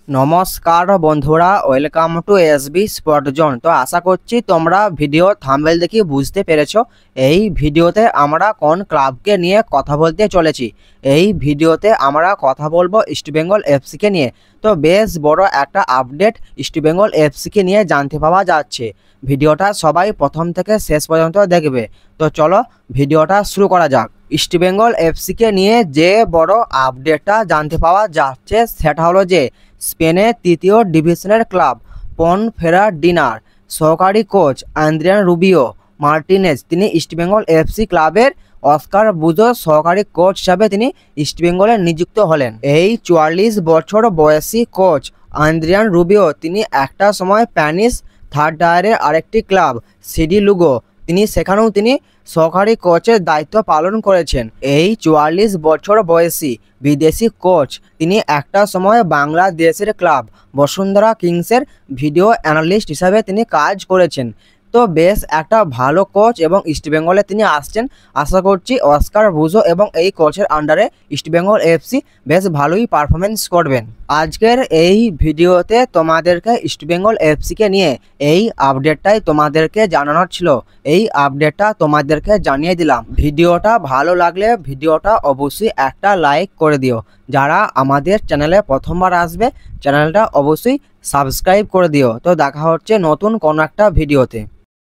নমস্কার বন্ধুরা, welcome to SB spot zone. তো আশা করছি তোমরা ভিডিও থাম্বনেল দেখে বুঝতে পেরেছো এই ভিডিওতে আমরা কোন ক্লাবকে নিয়ে কথা বলতে চলেছি। এই ভিডিওতে আমরা কথা বলবো ইস্টবেঙ্গল এফসিকে নিয়ে। তো বেশ বড় একটা আপডেট ইস্টবেঙ্গল এফসিকে নিয়ে জানতে পাওয়া যাচ্ছে। ভিডিওটা সবাই প্রথম থেকে শেষ পর্যন্ত দেখবে। তো চলো ভিডিওটা শুরু করা যাক। ইস্টবেঙ্গল এফসিকে নিয়ে যে বড় আপডেটটা জানতে পাওয়া যাচ্ছে সেটা হলো যে স্পেনের তৃতীয় ডিভিশনের ক্লাব পনফেরারডিনার সহকারী কোচ আন্দ্রিয়ান রুবিও মার্টিনেজ তিনি ইস্টবেঙ্গল এফসি ক্লাবের অস্কার বুজো সহকারী কোচ হিসাবে তিনি ইস্টবেঙ্গলে নিযুক্ত হলেন। এই 44 বছর বয়সী কোচ আন্দ্রিয়ান রুবিও তিনি একটা সময় স্প্যানিশ থার্ড টায়ারের আরেকটি ক্লাব সিডি লুগো সেখানেও তিনি সহকারী কোচের দায়িত্ব পালন করেছেন। এই 44 বছর বয়সী বিদেশি কোচ তিনি একটা সময় বাংলাদেশের ক্লাব বসুন্ধরা কিংসের ভিডিও অ্যানালিস্ট হিসাবে তিনি কাজ করেছেন। তো বেশ একটা ভালো কোচ এবং ইস্টবেঙ্গলে তিনি আসছেন। আশা করছি অস্কার বুজো এবং এই কোচের আন্ডারে ইস্টবেঙ্গল এফসি বেশ ভালোই পারফরমেন্স করবেন। আজকের এই ভিডিওতে তোমাদেরকে ইস্টবেঙ্গল এফসিকে নিয়ে এই আপডেটটাই তোমাদেরকে জানানোর ছিল। এই আপডেটটা তোমাদেরকে জানিয়ে দিলাম। ভিডিওটা ভালো লাগলে ভিডিওটা অবশ্যই একটা লাইক করে দিও। যারা আমাদের চ্যানেলে প্রথমবার আসবে চ্যানেলটা অবশ্যই সাবস্ক্রাইব করে দিও। তো দেখা হচ্ছে নতুন কোনো একটা ভিডিওতে।